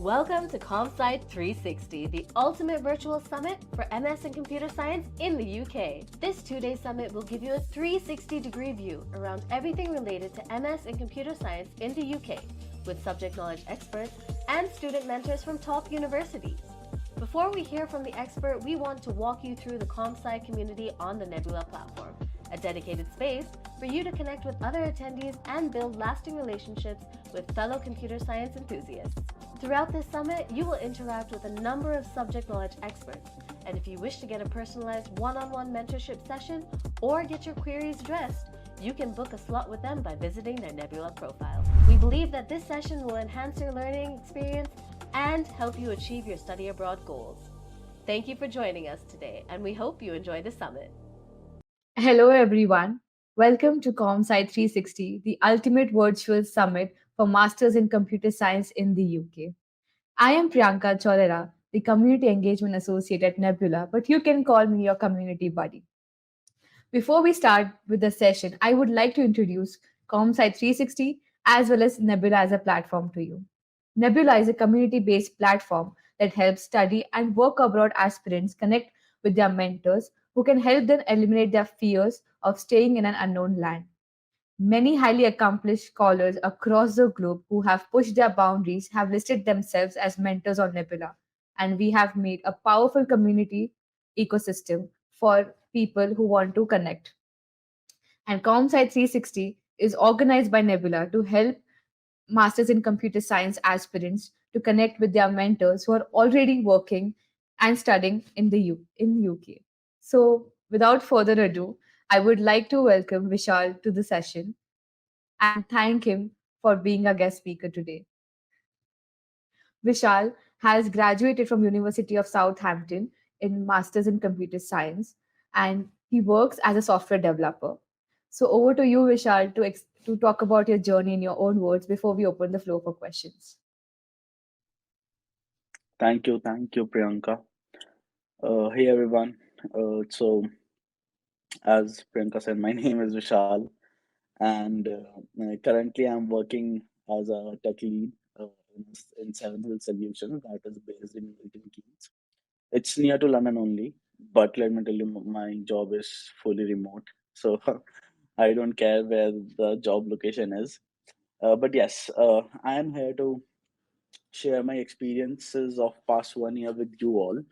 Welcome to CompSci360, the ultimate virtual summit for MS in Computer Science in the UK. This two-day summit will give you a 360-degree view around everything related to MS in Computer Science in the UK, with subject knowledge experts and student mentors from top universities. Before we hear from the expert, we want to walk you through the CompSci community on the Nebula platform, a dedicated space for you to connect with other attendees and build lasting relationships with fellow computer science enthusiasts. Throughout this summit, you will interact with a number of subject knowledge experts, and if you wish to get a personalized one-on-one mentorship session or get your queries addressed, you can book a slot with them by visiting their Nebula profile. We believe that this session will enhance your learning experience and help you achieve your study abroad goals. Thank you for joining us today, and we hope you enjoy the summit. Hello, everyone. Welcome to CompSci360, the ultimate virtual summit for Masters in Computer Science in the UK. I am Priyanka Cholera, the Community Engagement Associate at Nebula, but you can call me your community buddy. Before we start with the session, I would like to introduce CompSci360 as well as Nebula as a platform to you. Nebula is a community based platform that helps study and work abroad aspirants connect with their mentors who can help them eliminate their fears of staying in an unknown land. Many highly accomplished scholars across the globe who have pushed their boundaries have listed themselves as mentors on Nebula, and we have made a powerful community ecosystem for people who want to connect. And ComSci 360 is organized by Nebula to help Masters in Computer Science aspirants to connect with their mentors who are already working and studying in UK. So, without further ado, I would like to welcome Vishal to the session and thank him for being a guest speaker today. Vishal has graduated from University of Southampton in Masters in Computer Science and he works as a software developer. So over to you, Vishal, to talk about your journey in your own words before we open the floor for questions. Thank you, Priyanka. Hey everyone. As Priyanka said, my name is Vishal, and currently I'm working as a tech lead in Seven Hill Solutions that is based in Milton Keynes. It's near to London only, but let me tell you, my job is fully remote, so I don't care where the job location is. But yes, I am here to share my experiences of past 1 year with you all.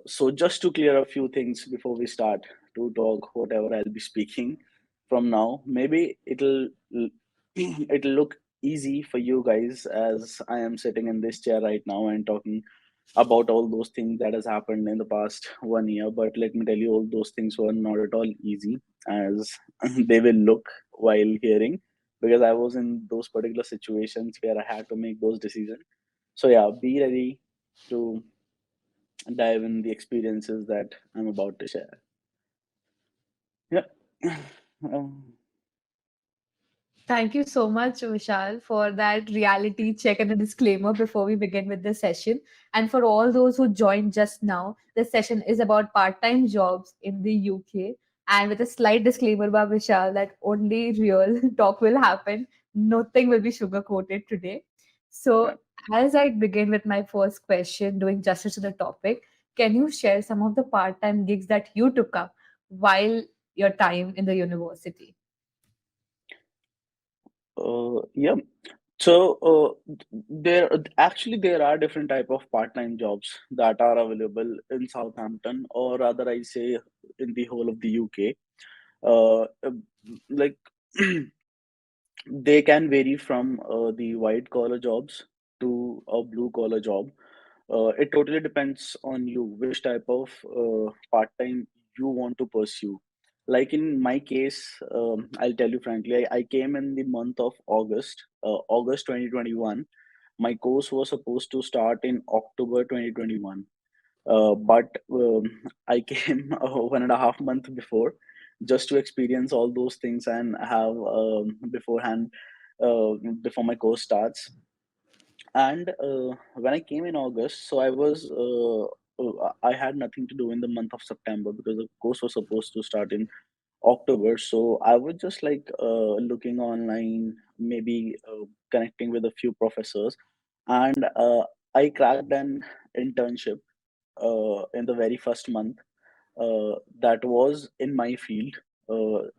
So just to clear a few things before we start to talk whatever I'll be speaking from now, maybe it'll look easy for you guys as I am sitting in this chair right now and talking about all those things that has happened in the past 1 year. But let me tell you, all those things were not at all easy as they will look while hearing, because I was in those particular situations where I had to make those decisions. So yeah, be ready to dive in the experiences that I'm about to share. Yeah. Um, Thank you so much, Vishal, for that reality check and a disclaimer before we begin with the session. And for all those who joined just now, the session is about part time jobs in the UK. And with a slight disclaimer by Vishal that only real talk will happen, nothing will be sugar coated today. So, right. as I begin with my first question, doing justice to the topic, can you share some of the part time gigs that you took up while your time in the university? Yeah. So there are different type of part-time jobs that are available in Southampton, or rather I say in the whole of the UK. Like they can vary from the white collar jobs to a blue collar job. It totally depends on you which type of part time you want to pursue. Like in my case, I'll tell you frankly, I came in the month of August 2021. My course was supposed to start in October 2021, but I came 1.5 months before just to experience all those things and have beforehand before my course starts. And when I came in August, so I had nothing to do in the month of September because the course was supposed to start in October. So I was just like looking online, maybe connecting with a few professors. and I cracked an internship in the very first month that was in my field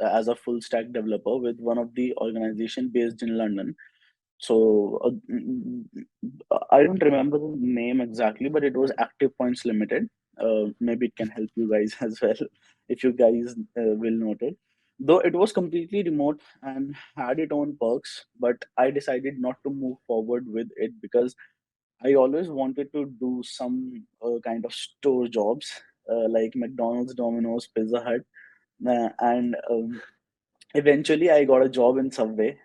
as a full stack developer with one of the organization based in London. So I don't remember the name exactly, but it was Active Points Limited. Maybe it can help you guys as well if you guys will note it. Though it was completely remote and had its own perks, but I decided not to move forward with it because I always wanted to do some kind of store jobs like McDonald's, Domino's, Pizza Hut, and eventually I got a job in Subway.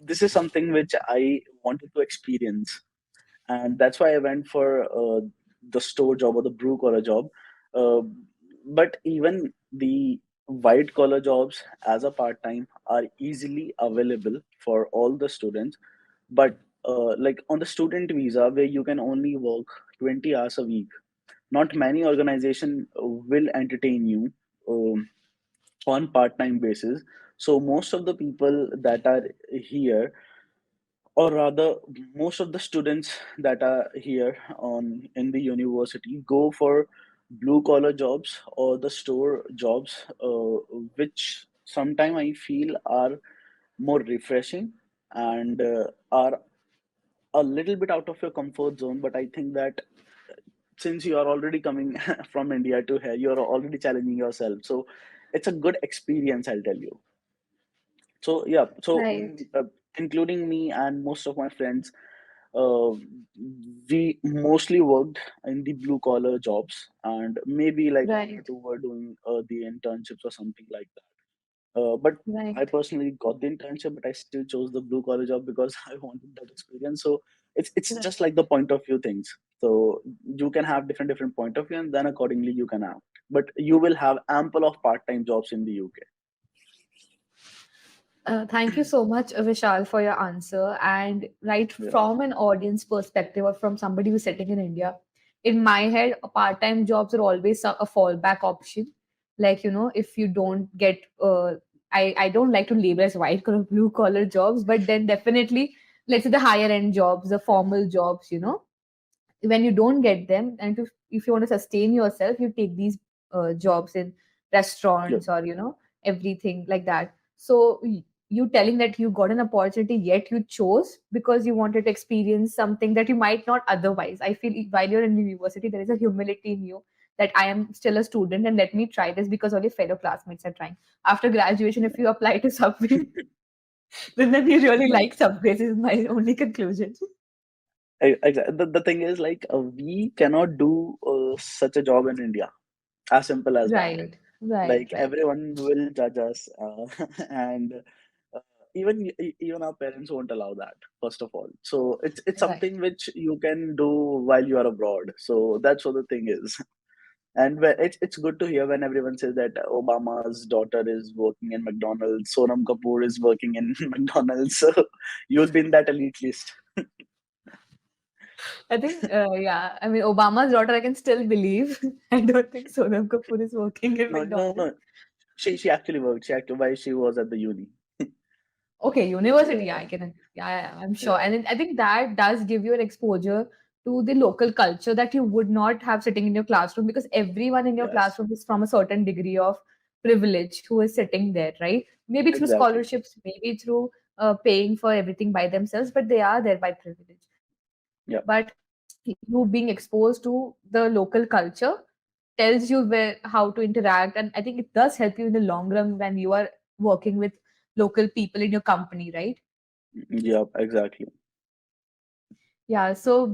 This is something which I wanted to experience, and that's why I went for the store job or the blue collar job. Uh, but even the white collar jobs as a part time are easily available for all the students. But like on the student visa, where you can only work 20 hours a week, not many organization will entertain you on part time basis. So most of the people that are here, or rather most of the students that are here on in the university, go for blue collar jobs or the store jobs, which sometime I feel are more refreshing and are a little bit out of your comfort zone. But I think that since you are already coming from India to here, you're already challenging yourself, so it's a good experience, I'll tell you. So yeah, so Right, including me and most of my friends, uh, we mostly worked in the blue collar jobs, and maybe like one or right, two were doing the internships or something like that. But I right, personally got the internship, but I still chose the blue collar job because I wanted that experience. So it's right. just like the point of view things. So you can have different point of view, and then accordingly you can act. But you will have ample of part time jobs in the UK. Thank you so much, Vishal, for your answer. And right Yeah. from an audience perspective or from somebody who's sitting in India, in my head, part-time jobs are always a fallback option. Like, if you don't get, I don't like to label as white collar, blue collar jobs, but then definitely, let's say the higher end jobs, the formal jobs, when you don't get them, and if you want to sustain yourself, you take these jobs in Yeah. restaurants or everything like that. So you telling that you got an opportunity, yet you chose because you wanted to experience something that you might not otherwise. I feel while you're in university, there is a humility in you that I am still a student and let me try this because all your fellow classmates are trying. After graduation, if you apply to Subway, then you really No. like Subways is my only conclusion. Exactly. The thing is, like, we cannot do such a job in India. As simple as that. Right, right, Like, right, everyone will judge us, and uh, even our parents won't allow that. First of all, so it's right. something which you can do while you are abroad. So that's what the thing is. And it's good to hear when everyone says that Obama's daughter is working in McDonald's, Sonam Kapoor is working in McDonald's. So you'll be in that elite list. I think, yeah. I mean, Obama's daughter, I can still believe. I don't think Sonam Kapoor is working in No, no, McDonald's. no. She actually worked. She actually while she was at the uni. Okay, university, yeah, Yeah, yeah, I'm sure. yeah, And I think that does give you an exposure to the local culture that you would not have sitting in your classroom because everyone in your yes, classroom is from a certain degree of privilege who is sitting there, right? Maybe through exactly. scholarships, maybe through paying for everything by themselves, but they are there by privilege. Yeah, But you being exposed to the local culture tells you how to interact, and I think it does help you in the long run when you are working with local people in your company, right? yeah, exactly. Yeah, so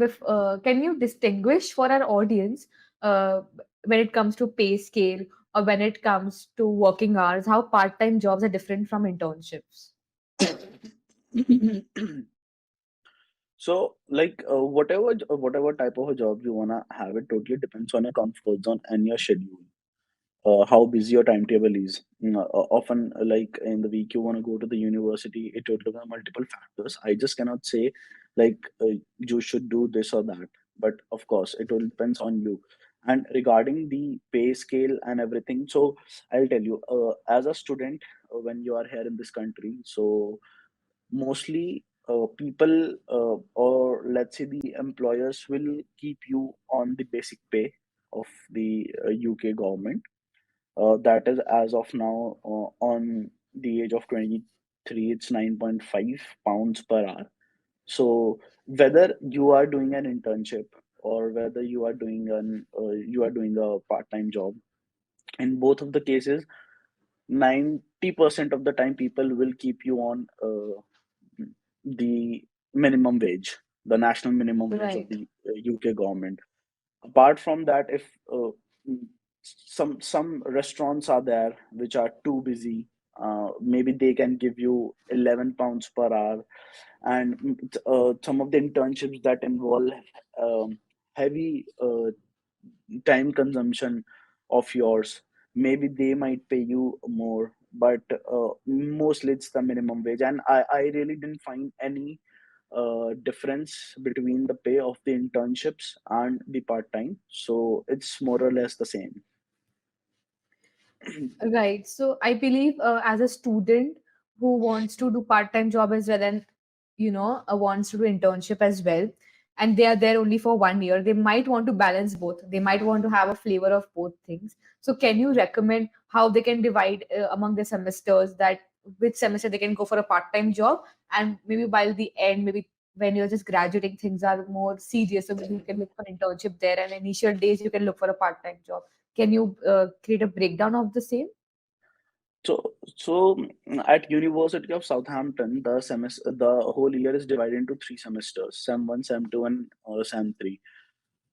can you distinguish for our audience uh, when it comes to pay scale or when it comes to working hours, how part-time jobs are different from internships? So, like, whatever type of a job you wanna have, it totally depends on your comfort zone and your schedule. How busy your timetable is. Often, like in the week you want to go to the university, it would look at multiple factors. I just cannot say like you should do this or that. But of course, it will depends on you. And regarding the pay scale and everything, so I'll tell you, as a student, when you are here in this country, so mostly. people, or let's say the employers, will keep you on the basic pay of the UK government. That is as of now, on the age of 23, it's 9.5 pounds per hour. So whether you are doing an internship, or whether you are doing a part-time job, in both of the cases, 90% of the time people will keep you on the minimum wage, the national minimum wage of Right. the UK government. Apart from that, if mm, some restaurants are there which are too busy, maybe they can give you 11 pounds per hour. And some of the internships that involve heavy time consumption of yours, maybe they might pay you more, but mostly it's the minimum wage. And I really didn't find any difference between the pay of the internships and the part-time, so it's more or less the same. Right. So I believe as a student who wants to do part-time job as well, and wants to do internship as well, and they are there only for 1 year, they might want to balance both. They might want to have a flavor of both things. So can you recommend how they can divide among the semesters, that which semester they can go for a part-time job, and maybe by the end, maybe when you're just graduating, things are more serious, so maybe you can look for internship there, and initial days you can look for a part-time job. Can you create a breakdown of the same? So at University of Southampton, the whole year is divided into three semesters: Sem 1, Sem 2, and Sem 3.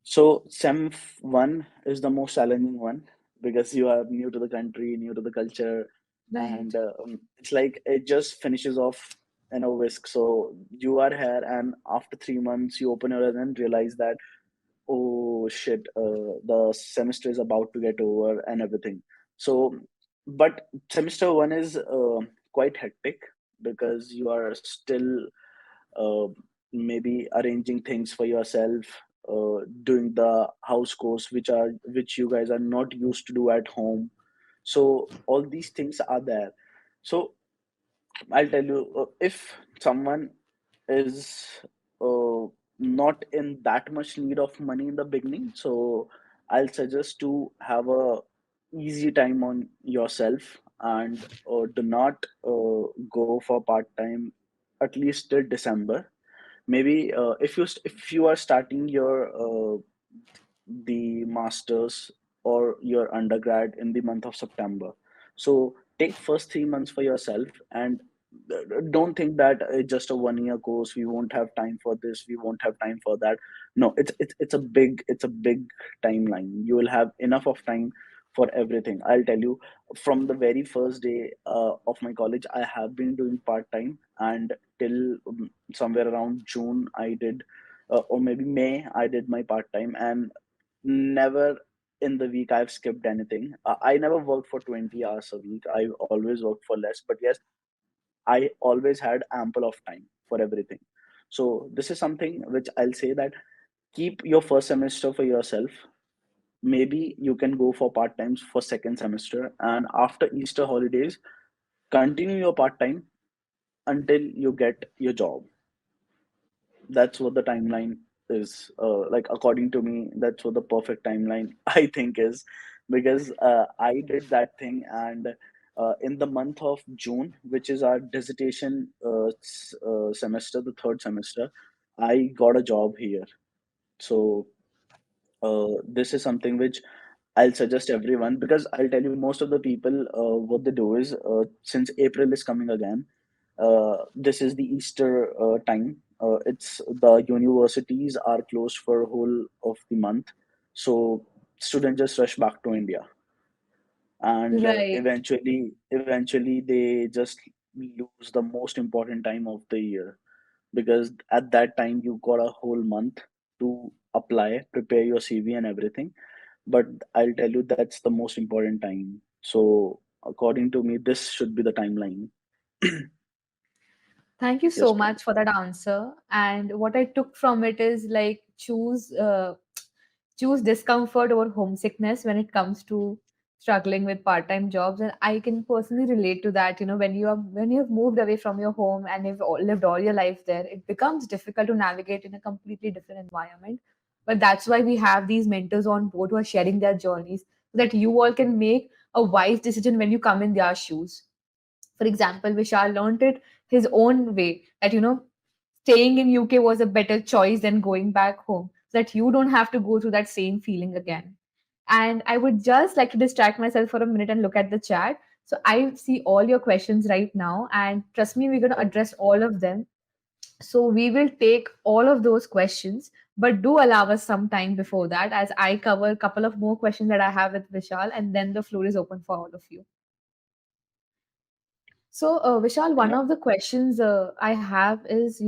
So Sem 1 is the most challenging one, because you are new to the country, new to the culture, Right. and it's like it just finishes off in a whisk. So you are here, and after 3 months, you open your eyes and realize that, oh shit, the semester is about to get over and everything. So, but semester 1 is quite hectic, because you are still uh, maybe arranging things for yourself, doing the house chores which you guys are not used to do at home. So all these things are there. So I'll tell you, if someone is uh, not in that much need of money in the beginning, so I'll suggest to have a easy time on yourself, and do not go for part time at least till December. Maybe if you are starting your the masters or your undergrad in the month of September, so take first 3 months for yourself, and don't think that it's just a 1 year course, we won't have time for this, we won't have time for that. No, it's a big timeline. You will have enough of time for everything. I'll tell you, from the very first day of my college, I have been doing part time, and till somewhere around June I did, or maybe May, I did my part time. And never in the week I've skipped anything. I never worked for 20 hours a week. I always worked for less. But yes, I always had ample of time for everything. So this is something which I'll say, that keep your first semester for yourself. Maybe you can go for part times for second semester, and after Easter holidays, continue your part time until you get your job. That's what the timeline is, like according to me, that's what the perfect timeline I think is. Because I did that thing, and in the month of June, which is our dissertation semester, the third semester, I got a job here. So this is something which I'll suggest everyone, because I'll tell you, most of the people, what they do is, since April is coming again, this is the Easter time. It's the universities are closed for whole of the month, so students just rush back to India, and Right. eventually they just lose the most important time of the year, because at that time you got a whole month to apply, prepare your CV and everything. But I'll tell you, that's the most important time. So according to me, this should be the timeline. Thank you Yes, so Priyanka. much for that answer. And what I took from it is like choose discomfort over homesickness when it comes to struggling with part-time jobs, and I can personally relate to that. When you have moved away from your home and you've lived all your life there, it becomes difficult to navigate in a completely different environment. But that's why we have these mentors on board who are sharing their journeys so that you all can make a wise decision when you come in their shoes. For example, Vishal learned it his own way, that staying in UK was a better choice than going back home, so that you don't have to go through that same feeling again. And I would just like to distract myself for a minute and look at the chat. So I see all your questions right now, and trust me, we're going to address all of them. So we will take all of those questions, but do allow us some time before that as I cover a couple of more questions that I have with Vishal, and then the floor is open for all of you. So, Vishal, one Yeah. of the questions I have is,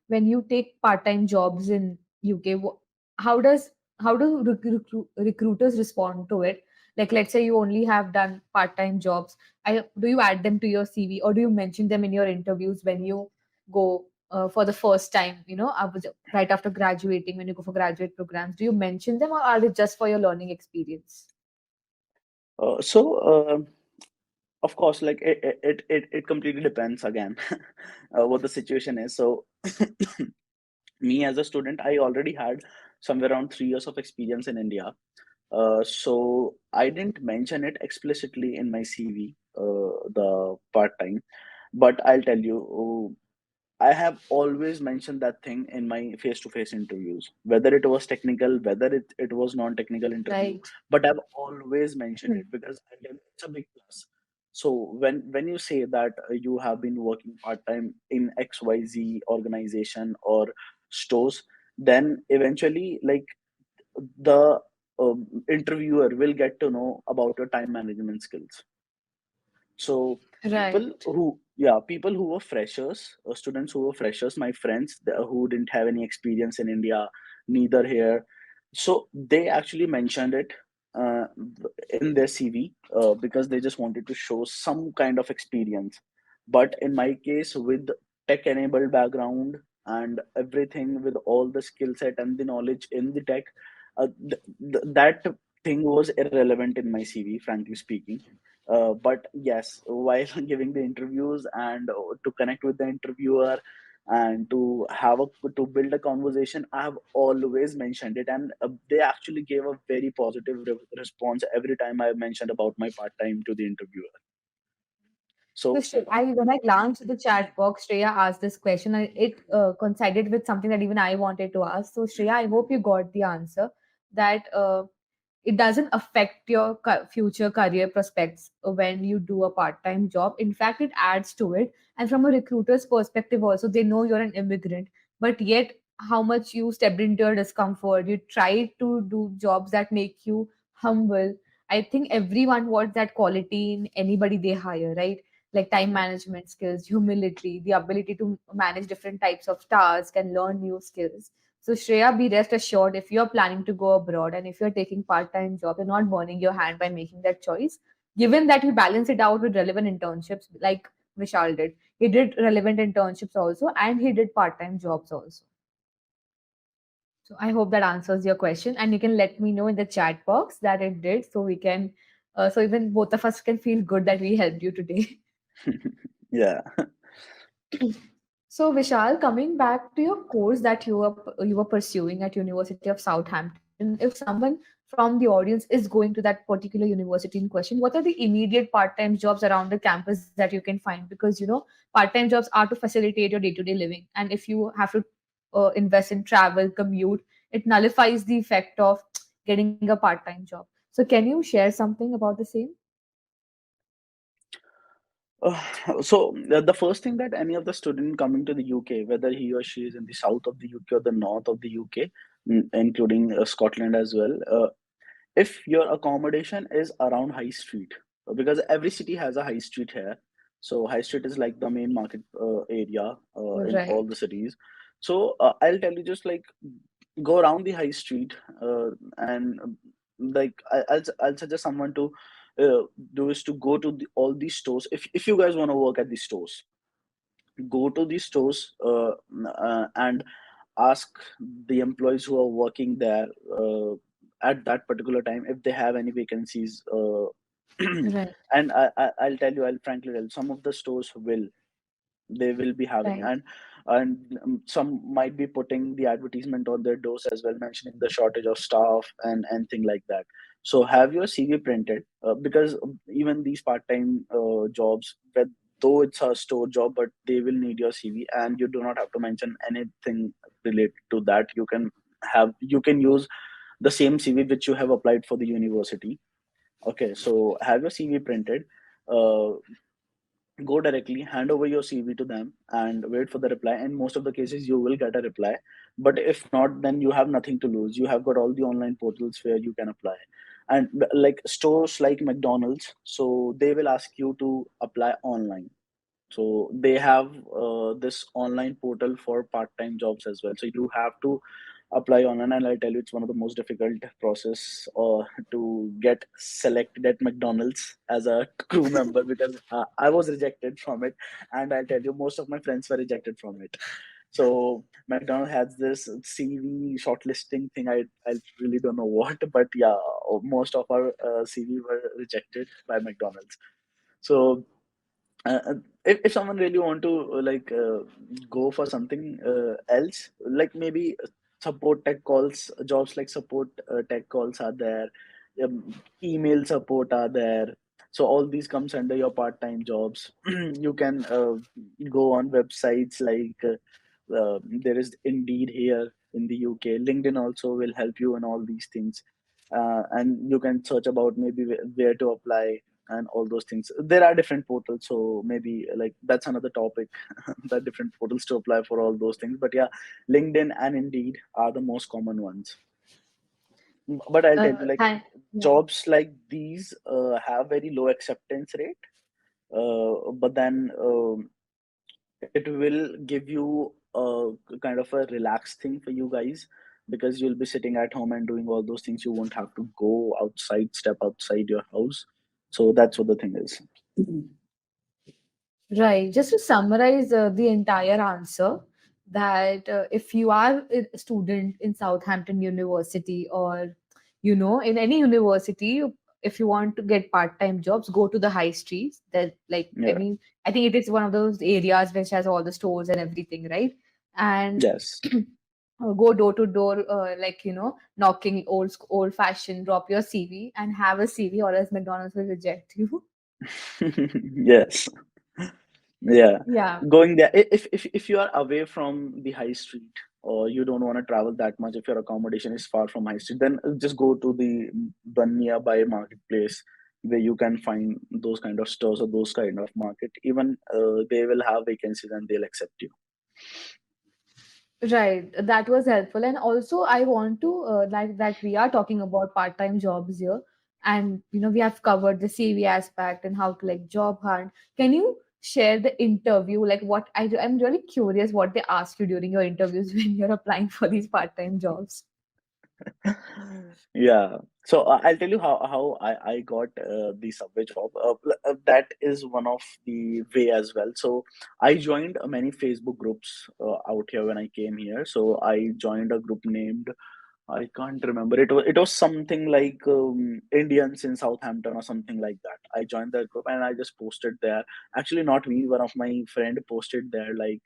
when you take part-time jobs in UK, how does how do recruiters respond to it? Like, let's say you only have done part-time jobs. Do you add them to your CV, or do you mention them in your interviews when you go for the first time? Right after graduating, when you go for graduate programs, do you mention them, or are they just for your learning experience? So, of course, like it completely depends again what the situation is. So, me as a student, I already had somewhere around 3 years of experience in India. So I didn't mention it explicitly in my CV, the part time, but I'll tell you, I have always mentioned that thing in my face-to-face interviews, whether it was technical, whether it was non-technical interview, Right. but I've always mentioned Hmm. it because again, it's a big plus. So when you say that you have been working part-time in XYZ organization or stores, then eventually like the interviewer will get to know about your time management skills. So Right. people who were freshers, students who were freshers, my friends who didn't have any experience in India, neither here, so they actually mentioned it uh, in their CV because they just wanted to show some kind of experience. But in my case, with tech-enabled background and everything, with all the skill set and the knowledge in the tech, that thing was irrelevant in my CV, frankly speaking. But yes, while giving the interviews and to connect with the interviewer and to build a conversation, I have always mentioned it, and they actually gave a very positive response every time I mentioned about my part time to the interviewer. So So when I glanced at the chat box, Shreya asked this question, and it coincided with something that even I wanted to ask. So Shreya, I hope you got the answer that it doesn't affect your future career prospects when you do a part-time job. In fact, it adds to it. And from a recruiter's perspective, also, they know you're an immigrant, but yet how much you stepped into your discomfort. You try to do jobs that make you humble. I think everyone wants that quality in anybody they hire, right? Like time management skills, humility, the ability to manage different types of tasks and learn new skills. So Shreya, be rest assured, if you're planning to go abroad and if you're taking part-time job, you're not burning your hand by making that choice. Given that you balance it out with relevant internships, like Vishal did. He did relevant internships also, and he did part-time jobs also. So I hope that answers your question, and you can let me know in the chat box that it did, so we can, so even both of us can feel good that we helped you today. yeah. So Vishal, coming back to your course that you were pursuing at University of Southampton, if someone from the audience is going to that particular university in question, what are the immediate part-time jobs around the campus that you can find? Because part-time jobs are to facilitate your day-to-day living, and if you have to invest in travel, commute, it nullifies the effect of getting a part-time job. So can you share something about the same? So the first thing that any of the student coming to the UK, whether he or she is in the south of the UK or the north of the UK, including Scotland as well, if your accommodation is around high street, because every city has a high street here, so high street is like the main market area in all Right. the cities. So I'll tell you, just like go around the high street and like I'll suggest someone to uh, do is to go to all these stores. If you guys want to work at these stores, go to these stores and ask the employees who are working there at that particular time if they have any vacancies Right, And I'll tell you, I'll frankly tell you, some of the stores will, they will be having, right, and some might be putting the advertisement on their doors as well, mentioning the shortage of staff and thing like that. So have your CV printed, because even these part-time jobs, that though it's a store job, but they will need your CV, and you do not have to mention anything related to that. You can use the same CV which you have applied for the university. Okay, so have your CV printed, uh, go directly, hand over your CV to them, and wait for the reply. In most of the cases, you will get a reply. But if not, then you have nothing to lose. You have got all the online portals where you can apply. And like stores like McDonald's, so they will ask you to apply online. So they have this online portal for part-time jobs as well. So you have to apply online, and I'll tell you, it's one of the most difficult process to get selected at McDonald's as a crew member, because I was rejected from it, and I'll tell you, most of my friends were rejected from it. So McDonald's has this CV shortlisting thing. I really don't know what, but yeah, most of our CV were rejected by McDonald's. So if someone really want to go for something else, like maybe support tech calls, jobs like support tech calls are there, email support are there. So all these comes under your part-time jobs. You can go on websites like there is Indeed here in the UK. LinkedIn also will help you in all these things, and you can search about maybe where to apply and all those things. There are different portals, so maybe like that's another topic. The different portals to apply for all those things. But yeah, LinkedIn and Indeed are the most common ones. But I'll tell you, like, thank, yeah. jobs like these have very low acceptance rate, but then it will give you a kind of a relaxed thing for you guys, because you'll be sitting at home and doing all those things. You won't have to go outside, step outside your house. So that's what the thing is. Right. Just to summarize the entire answer, that if you are a student in Southampton University, or in any university, if you want to get part-time jobs, go to the high streets. That, like, I Yeah. mean, I think it is one of those areas which has all the stores and everything, right? And Yes. go door to door, like, knocking, old fashioned, drop your CV and have a CV, or else McDonald's will reject you. Yes. Yeah. Yeah. Going there, if you are away from the high street, or you don't want to travel that much, if your accommodation is far from high street, then just go to the nearby marketplace, where you can find those kind of stores or those kind of market. Even they will have vacancies and they'll accept you. Right, that was helpful. And also, I want to, like, that we are talking about part-time jobs here, and we have covered the CV aspect and how to, like, job hunt. Can you share the interview? Like, I'm really curious what they ask you during your interviews when you're applying for these part-time jobs. Yeah. So I'll tell you how I got the subway job. That is one of the way as well. So I joined many Facebook groups out here when I came here. So I joined a group named, I can't remember. It was something like Indians in Southampton or something like that. I joined that group and I just posted there. Actually, not me. One of my friend posted there like,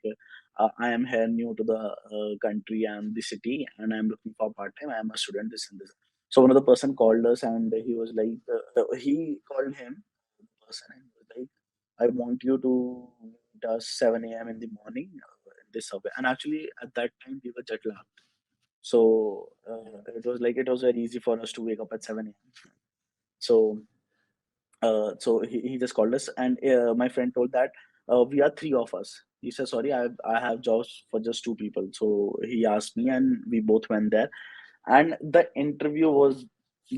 I am here new to the country and the city, and I'm looking for part time. I am a student. This and this. So one of the person called us, and he was like, he called him, the person, and he was like, I want you to meet us 7 a.m. in the morning in this subway. And actually, at that time, we were jet lagged. So it was very easy for us to wake up at 7 a.m. So so he just called us, and my friend told that we are three of us. He said, sorry, I have jobs for just two people. So he asked me, and we both went there. And the interview was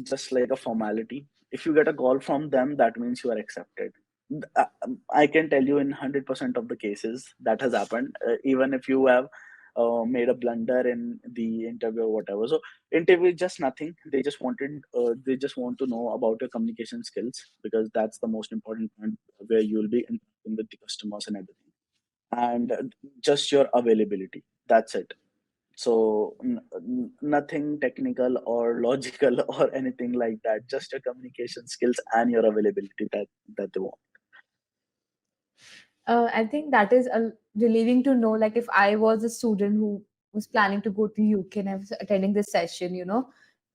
just like a formality. If you get a call from them, that means you are accepted. I can tell you, in 100% of the cases that has happened, even if you have made a blunder in the interview or whatever. So interview is just nothing. They just want to know about your communication skills, because that's the most important point, where you will be interacting with the customers and everything, and just your availability. That's it. So nothing technical or logical or anything like that. Just your communication skills and your availability that they want. I think that is relieving to know. Like, if I was a student who was planning to go to UK and I was attending this session,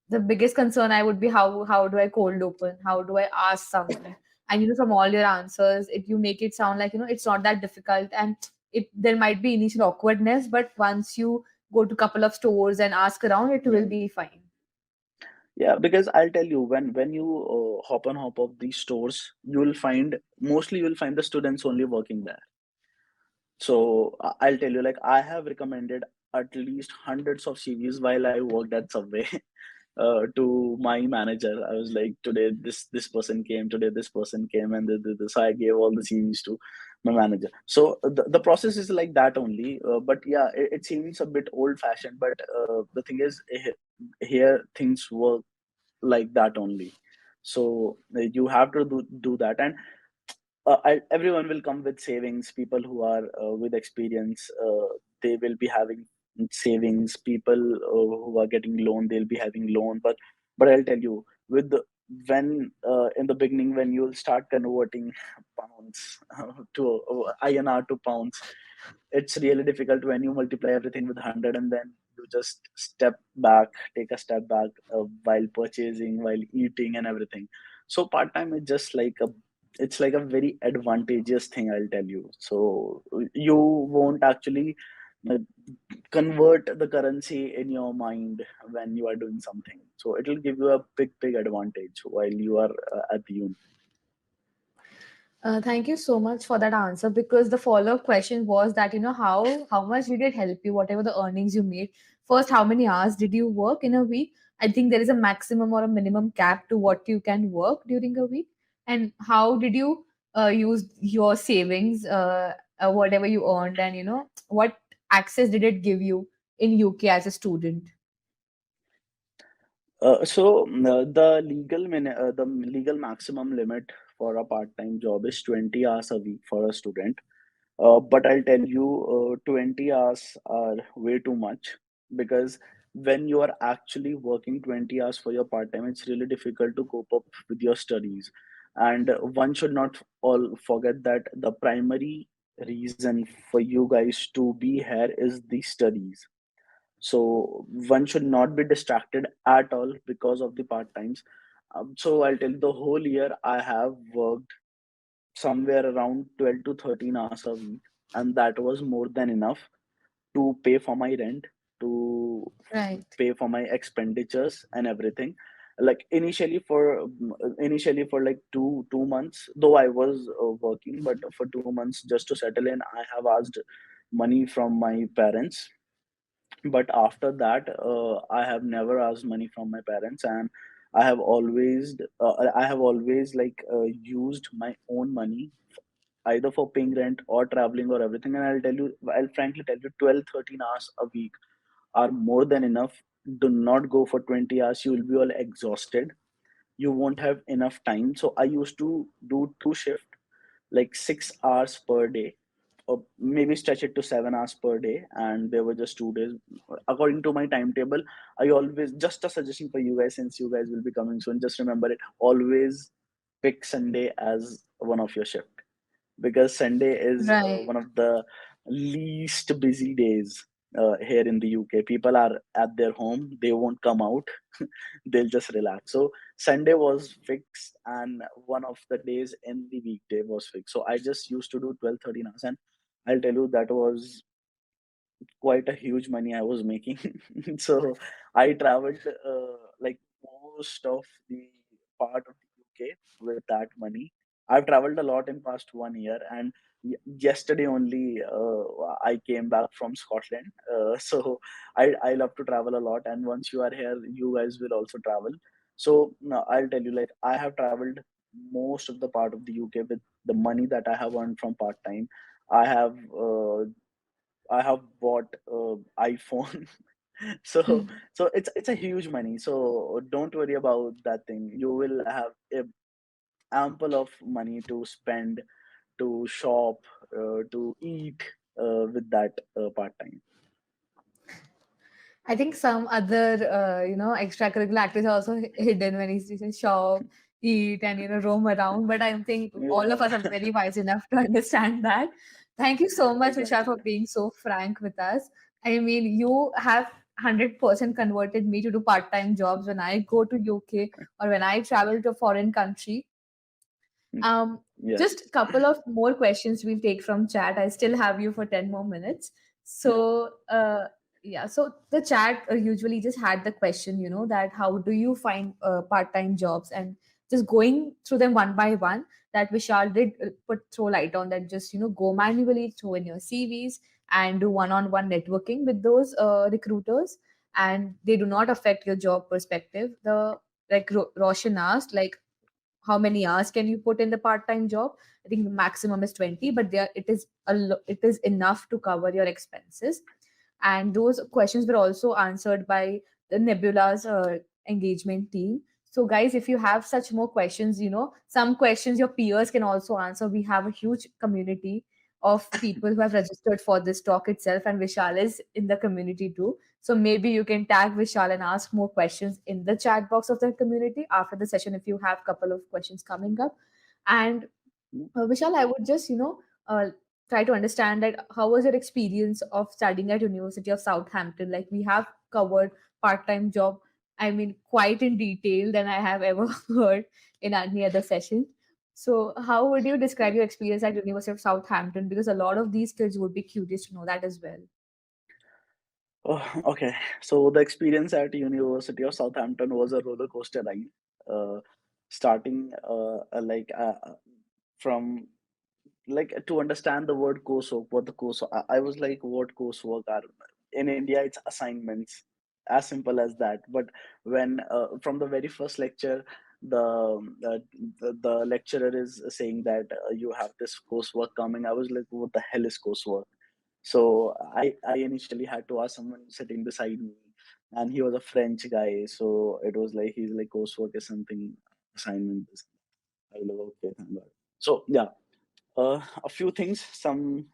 the biggest concern I would be how do I cold open? How do I ask someone? And from all your answers, you make it sound like it's not that difficult, and there might be initial awkwardness, but once you go to couple of stores and ask around, it will Yeah. be fine. Yeah, because I'll tell you, when you hop of these stores, you'll find the students only working there. So I'll tell you, like, I have recommended at least hundreds of CVs while I worked at Subway to my manager. I was like, today this person came, today this person came, and so I gave all the CVs to my manager. So the process is like that only. But yeah, it seems a bit old fashioned. But the thing is, here things work like that only. So you have to do that. And everyone will come with savings. People who are with experience, they will be having savings. People who are getting loan, they'll be having loan. But I'll tell you, when in the beginning, when you'll start converting pounds to INR to pounds, it's really difficult when you multiply everything with 100, and then you just take a step back while purchasing, while eating and everything. So part time is just like it's like a very advantageous thing, I'll tell you. So you won't actually uh, convert the currency in your mind when you are doing something. So it will give you a big advantage while you are at the uni. Thank you so much for that answer, because the follow-up question was that how much did it help you, whatever the earnings you made. First, how many hours did you work in a week? I think there is a maximum or a minimum cap to what you can work during a week. And how did you use your savings, whatever you earned, and what access did it give you in UK as a student? The legal maximum limit for a part-time job is 20 hours a week for a student. But I'll tell you, 20 hours are way too much, because when you are actually working 20 hours for your part-time, it's really difficult to cope up with your studies. And one should not all forget that the primary reason for you guys to be here is the studies. So one should not be distracted at all because of the part times. So I'll tell you, the whole year I have worked somewhere around 12 to 13 hours a week, and that was more than enough to pay for my rent, to Right. pay for my expenditures and everything. Like initially for like two months, though I was working, but for 2 months just to settle in, I have asked money from my parents. But after that, I have never asked money from my parents, and I have always like used my own money either for paying rent or traveling or everything. And I'll frankly tell you, 12 13 hours a week are more than enough. Do not go for 20 hours, you will be all exhausted. You won't have enough time. So I used to do two shift, like 6 hours per day, or maybe stretch it to 7 hours per day, and there were just 2 days according to my timetable. I always, just a suggestion for you guys, since you guys will be coming soon, just remember it, always pick Sunday as one of your shift, because Sunday is Right. one of the least busy days here in the UK. People are at their home, they won't come out, they'll just relax. So Sunday was fixed, and one of the days in the weekday was fixed. So I just used to do 12 13 hours, and I'll tell you, that was quite a huge money I was making. So I traveled like most of the part of the UK with that money. I've traveled a lot in past 1 year, and yesterday only I came back from Scotland. So I love to travel a lot, and once you are here, you guys will also travel. So no, I'll tell you, like, I have traveled most of the part of the UK with the money that I have earned from part time. I have bought iPhone. so it's a huge money. So don't worry about that thing. You will have ample of money to spend, to shop, to eat with that part time. I think some other, extracurricular activities are also hidden when he's just shop, eat, and roam around. But I think all of Yeah, us are very wise enough to understand that. Thank you so much, Vishal, for exactly. being so frank with us. I mean, you have 100% converted me to do part-time jobs when I go to UK or when I travel to a foreign country. Mm, Um, just yes. a couple of more questions we'll take from chat. I still have you for 10 more minutes. Yeah. So, yeah, so the chat usually just had the question, that how do you find part-time jobs, and just going through them one by one, that Vishal did throw light on that, just, go manually, throw in your CVs and do one-on-one networking with those recruiters, and they do not affect your job perspective. The like Roshan asked, like how many hours can you put in the part-time job. I think the maximum is 20, but there it is it is enough to cover your expenses. And those questions were also answered by the Nebula's engagement team. So guys, if you have such more questions, some questions your peers can also answer. We have a huge community of people who have registered for this talk itself, and Vishal is in the community too. So maybe you can tag Vishal and ask more questions in the chat box of the community after the session if you have a couple of questions coming up. And Mm. Vishal, I would just, try to understand that how was your experience of studying at University of Southampton? Like we have covered part-time job, I mean, quite in detail than I have ever heard in any other session. So how would you describe your experience at University of Southampton? Because a lot of these kids would be curious to know that as well. Oh, okay. So the experience at University of Southampton was a roller coaster ride. Uh, Starting from like to understand the word coursework, what the course. I was like, what coursework are in India? It's assignments, as simple as that. But when from the very first lecture, the lecturer is saying that you have this coursework coming. I was like, what the hell is coursework? So I initially had to ask someone sitting beside me, and he was a French guy. So it was like he's like coursework is something assignment. I was like, okay, thank God. So yeah, a few things, some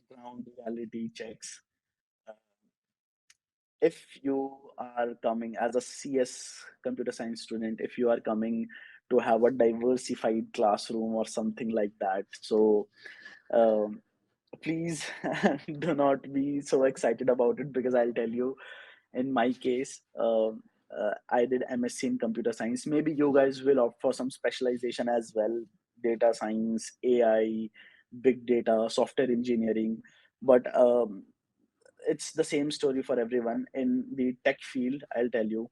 ground reality checks. Uh, if you are coming as a CS computer science student, if you are coming to have a diversified classroom or something like that, so um, please do not be so excited about it, because I'll tell you, in my case, I did MSc in computer science. Maybe you guys will opt for some specialization as well, data science, AI, big data, software engineering. But it's the same story for everyone in the tech field, I'll tell you.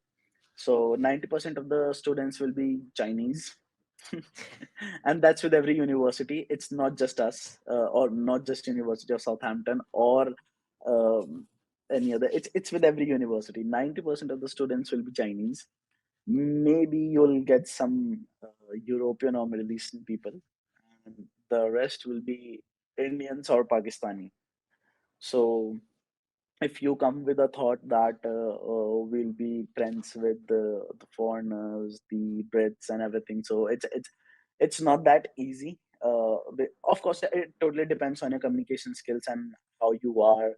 So 90% of the students will be Chinese. And that's with every university. It's not just us, or not just University of Southampton, or um, any other. It's with every university. 90% of the students will be Chinese. Maybe you'll get some European or Middle Eastern people, and the rest will be Indians or Pakistani. So if you come with a thought that we'll be friends with the foreigners, the Brits, and everything, so it's not that easy. Of course, it totally depends on your communication skills and how you are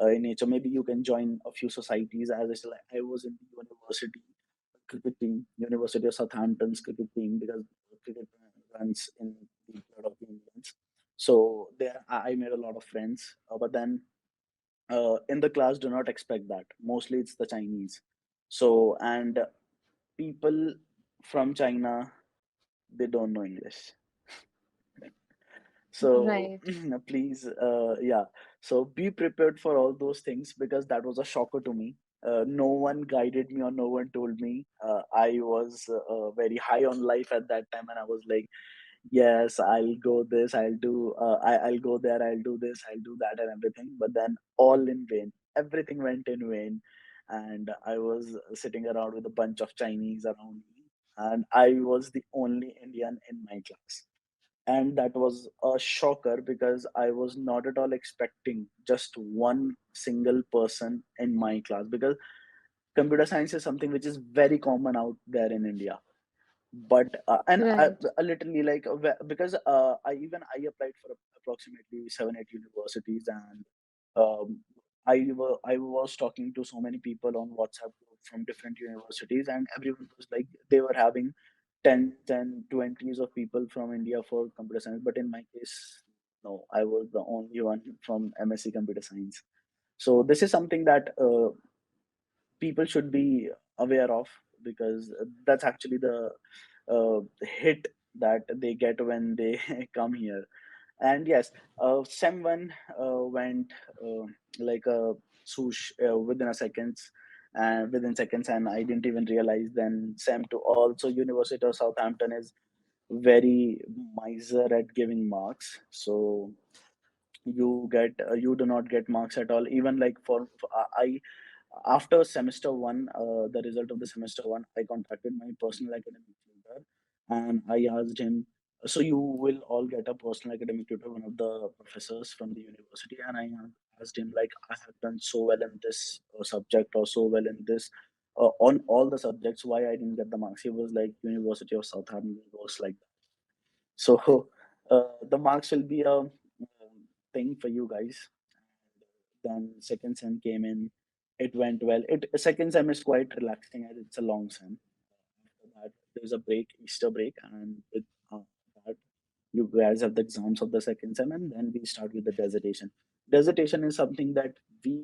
in nature. Maybe you can join a few societies. As I said, like, I was in the university cricket team, University of Southampton's cricket team, because cricket runs in the blood of the Indians. So there, I made a lot of friends. But then in the class do not expect that, mostly it's the Chinese. So, and people from China, they don't know English. So Right. please, yeah, so be prepared for all those things, because that was a shocker to me. No one guided me, or no one told me. I was very high on life at that time, and I was like, yes, I'll go this, I'll do, I'll go there, I'll do this, I'll do that, and everything. But then all in vain. Everything went in vain, and I was sitting around with a bunch of Chinese around me, and I was the only Indian in my class. And that was a shocker, because I was not at all expecting just one single person in my class, because computer science is something which is very common out there in India. But and Right. literally, like, because I applied for approximately 7 8 universities, and I was talking to so many people on WhatsApp group from different universities, and everyone was like they were having 10s and 20s of people from India for computer science. But in my case, no, I was the only one from MSc Computer Science. So this is something that people should be aware of, because that's actually the hit that they get when they come here. And yes, Sem 1 went like a swoosh within a seconds, and within seconds, and I didn't even realize. Then Sem 2 also, University of Southampton is very miser at giving marks. So you do not get marks at all. Even like for I after semester one, the result of the semester one, I contacted my personal academic tutor, and I asked him, so you will all get a personal academic tutor, one of the professors from the university, and I asked him like, I have done so well in this subject, or so well in this on all the subjects, why I didn't get the marks? He was like, University of Southampton works like that. So the marks will be a thing for you guys. Then second sem came in, it went well. It second sem is quite relaxing as it's a long sem. After that, there's a break, Easter break, and with that, you guys have the exams of the second sem, and then we start with the dissertation. Dissertation is something that we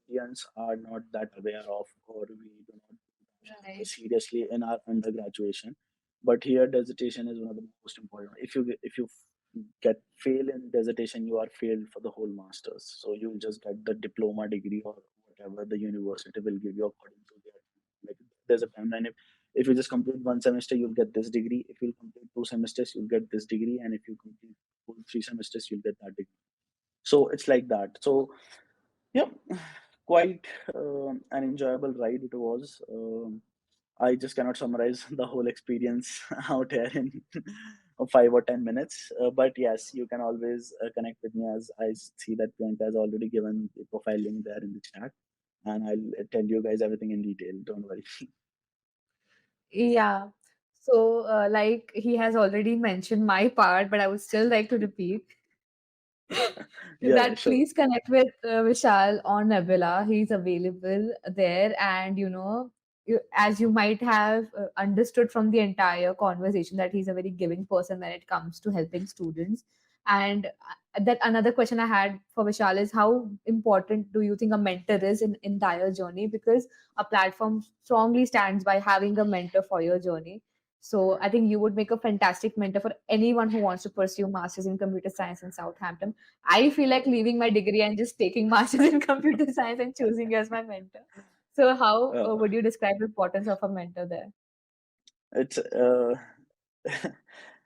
Indians are not that aware of, or we do not take Right. seriously in our undergraduation. But here, dissertation is one of the most important. If you get fail in dissertation, you are failed for the whole masters. So you just get the diploma degree or whatever the university will give you according to their, like, there's a timeline. If you just complete one semester, you'll get this degree. If you complete two semesters, you'll get this degree, and if you complete full three semesters, you'll get that degree. So it's like that. So yeah, quite an enjoyable ride it was. I just cannot summarize the whole experience out here in 5 or 10 minutes. But yes, you can always connect with me, as I see that Priyanka has already given the profile link there in the chat, and I'll tell you guys everything in detail. Don't worry. Yeah. So, like he has already mentioned my part, but I would still like to repeat Yeah, yeah, that sure. please connect with Vishal on Nebula. He's available there, and as you might have understood from the entire conversation, that he's a very giving person when it comes to helping students. And that another question I had for Vishal is, how important do you think a mentor is in entire journey? Because a platform strongly stands by having a mentor for your journey. So I think you would make a fantastic mentor for anyone who wants to pursue masters in computer science in Southampton. I feel like leaving my degree and just taking masters in computer science and choosing you as my mentor. So how Uh, would you describe the importance of a mentor there? it's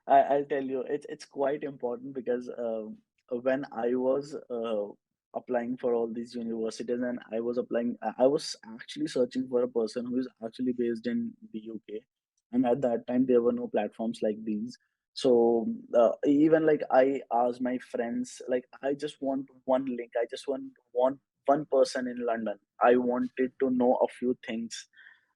I'll tell you, it's quite important, because when I was applying for all these universities, and I was actually searching for a person who is actually based in the UK, and at that time there were no platforms like these. So even like I asked my friends, like, I just want one link, I just want one person in London. I wanted to know a few things,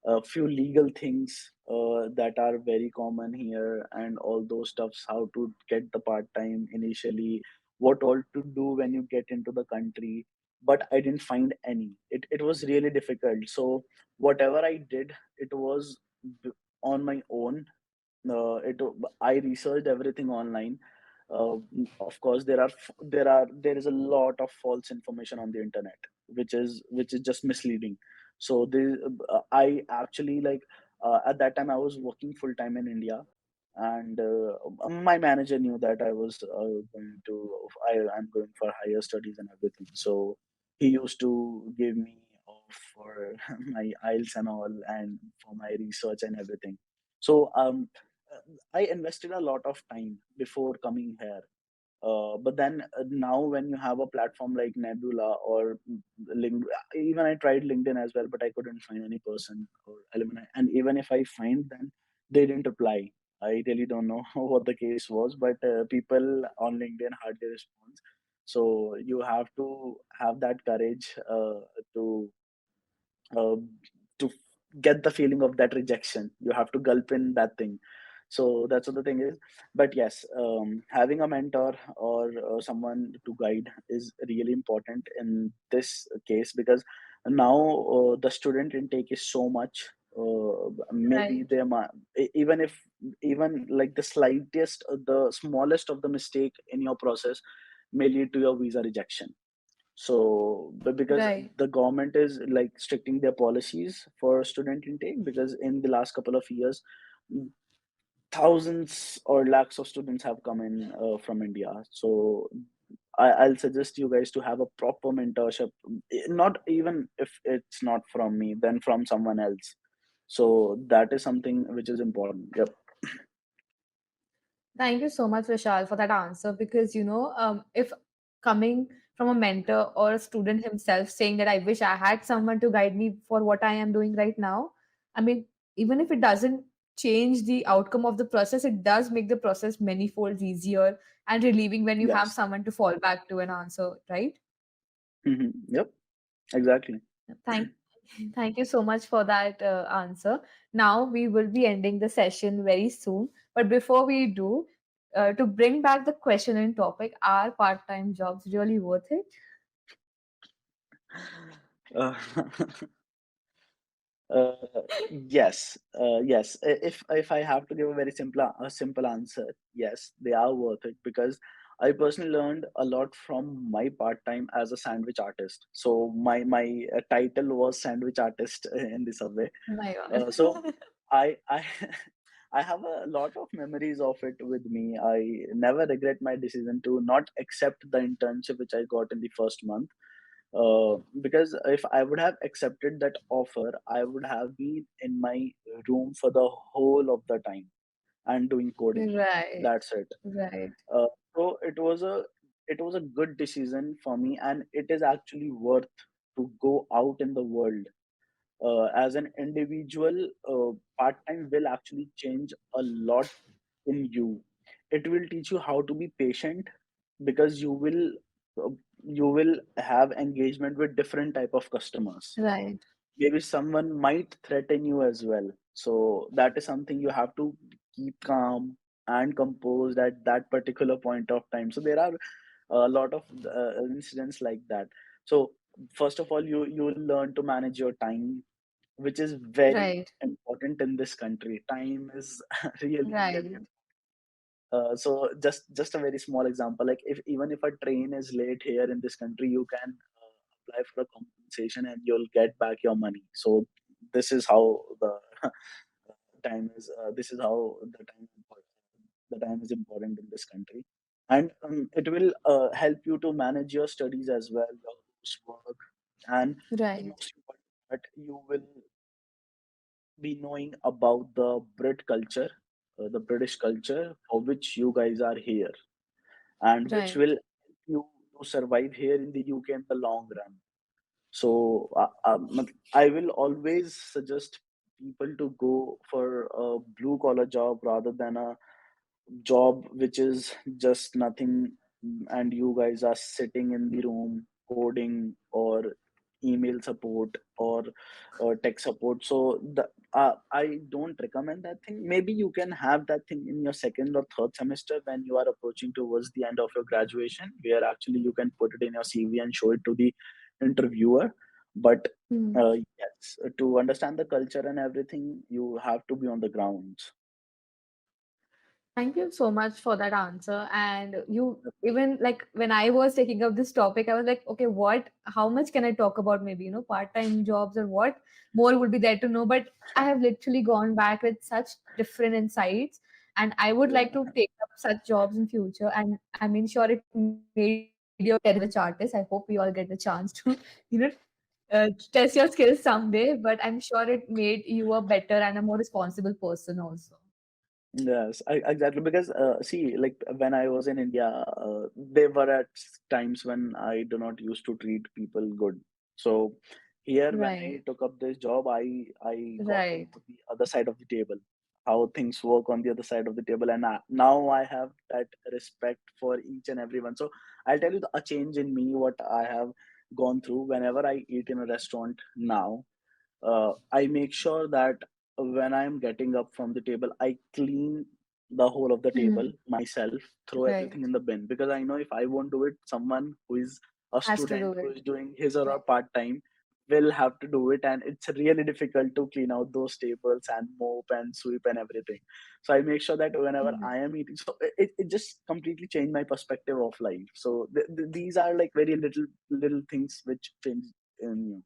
a few legal things that are very common here, and all those stuffs, how to get the part time initially, what all to do when you get into the country. But I didn't find any. It was really difficult. So whatever I did, it was b- on my own. It I researched everything online. uh, of course, there is a lot of false information on the internet, which is just misleading. So I actually, like, at that time I was working full time in India, and my manager knew that I was I'm going for higher studies and everything. So he used to give me off for my IELTS and all, and for my research and everything. So I invested a lot of time before coming here. But then now, when you have a platform like Nebula or even I tried LinkedIn as well, but I couldn't find any person or alumni. And even if I find them, they didn't reply. I really don't know what the case was, but people on LinkedIn hardly respond. So you have to have that courage to uh, to get the feeling of that rejection. You have to gulp in that thing. So that's what the thing is. But yes, having a mentor or someone to guide is really important in this case, because now the student intake is so much. Maybe Right. they might, even if, even like the slightest, the smallest of the mistake in your process may lead to your visa rejection. So, but because Right. the government is like stricting their policies for student intake, because in the last couple of years, thousands or lakhs of students have come in from India. So I'll suggest you guys to have a proper mentorship, not even if it's not from me, then from someone else. So that is something which is important. Yep. Thank you so much, Vishal, for that answer. Because, if coming from a mentor or a student himself saying that I wish I had someone to guide me for what I am doing right now, I mean, even if it doesn't change the outcome of the process, it does make the process many folds easier and relieving when you have Yes. someone to fall back to an answer, right? Yep. Exactly. Thank Thank you so much for that answer. Now we will be ending the session very soon. But before we do, to bring back the question and topic, are part-time jobs really worth it? Uh, Uh, yes, yes. If I have to give a very simple answer, yes, they are worth it, because I personally learned a lot from my part time as a sandwich artist. So my title was sandwich artist in the subway. My So God. I I have a lot of memories of it with me. I never regret my decision to not accept the internship which I got in the first month, because if I would have accepted that offer, I would have been in my room for the whole of the time and doing coding. Right, That's it. right, Uh, so it was a good decision for me, and it is actually worth to go out in the world. As an individual, part-time will actually change a lot in you. It will teach you how to be patient, because uh, you will have engagement with different type of customers. right, Maybe someone might threaten you as well. So that is something you have to keep calm and composed at that particular point of time. So there are a lot of incidents like that. So first of all, you will learn to manage your time, which is very right, important in this country. Time is really, really right, important. So just a very small example, like if even if a train is late here in this country, you can apply for a compensation and you'll get back your money. So this is how the time is. This is how the time is important in this country, and it will help you to manage your studies as well, your coursework, and the right, most important part, you will be knowing about the Brit culture, the British culture for which you guys are here, and which will right. help you to survive here in the UK in the long run. So I will always suggest people to go for a blue collar job rather than a job which is just nothing, and you guys are sitting in the room coding or email support or tech support. So I don't recommend that thing. Maybe you can have that thing in your second or third semester when you are approaching towards the end of your graduation, where actually you can put it in your CV and show it to the interviewer. But Hmm. yes, to understand the culture and everything, you have to be on the grounds. Thank you so much for that answer. And you even like when I was taking up this topic, I was like, okay, how much can I talk about maybe, part-time jobs or what more would be there to know? But I have literally gone back with such different insights. And I would like to Yeah. take up such jobs in future. And I mean, sure, it made your career as a sandwich artist. I hope we all get the chance to, you know, test your skills someday. But I'm sure it made you a better and a more responsible person also. Yes, exactly. Because see, like when I was in India, there were at times when I do not used to treat people good. So here, when I Right. took up this job, I got to Right. know the other side of the table, how things work on the other side of the table, and now I have that respect for each and everyone. So I'll tell you a change in me, what I have gone through. Whenever I eat in a restaurant now, I make sure that when I'm getting up from the table, I clean the whole of the table Hmm. myself, throw Right. everything in the bin, because I know if I won't do it, someone who is a Has to student do who it. is doing his or her part time will have to do it, and it's really difficult to clean out those tables and mop and sweep and everything. So I make sure that whenever Mhm. I am eating, so it just completely changed my perspective of life. So these are like very little things which change in you.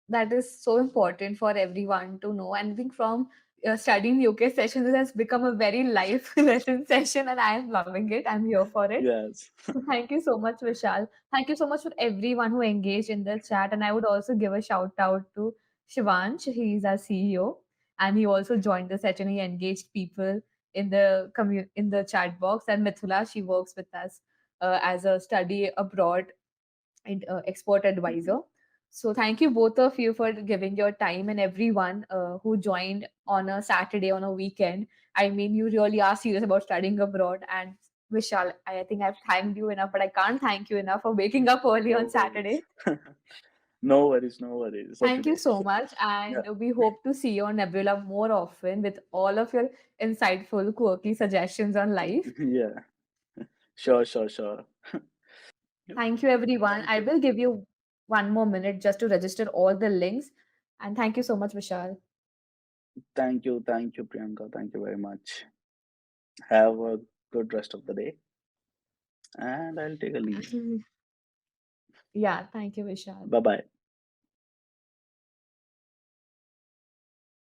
That is so important for everyone to know. And I think from studying UK sessions, it has become a very life lesson session, and I am loving it. I'm here for it. Yes. So thank you so much, Vishal. Thank you so much for everyone who engaged in the chat. And I would also give a shout out to Shivansh. He's our CEO, and he also joined the session. He engaged people in the in the chat box. And Mithula, she works with us as a study abroad and expert advisor. So thank you both of you for giving your time, and everyone who joined on a Saturday on a weekend. I mean, you really are serious about studying abroad. And Vishal, I think I've thanked you enough, but I can't thank you enough for waking up early on No worries. Saturday. No worries, no worries for Thank you today. so much, Yeah, and we hope to see you on Nebula more often with all of your insightful, quirky suggestions on life. yeah. Sure, sure, sure. Yep. Thank you, everyone. Thank I you. will give you 1 more minute just to register all the links. And thank you so much, Vishal. Thank you, Priyanka. Thank you very much. Have a good rest of the day, and I'll take a leave. Yeah, thank you, Vishal. Bye bye.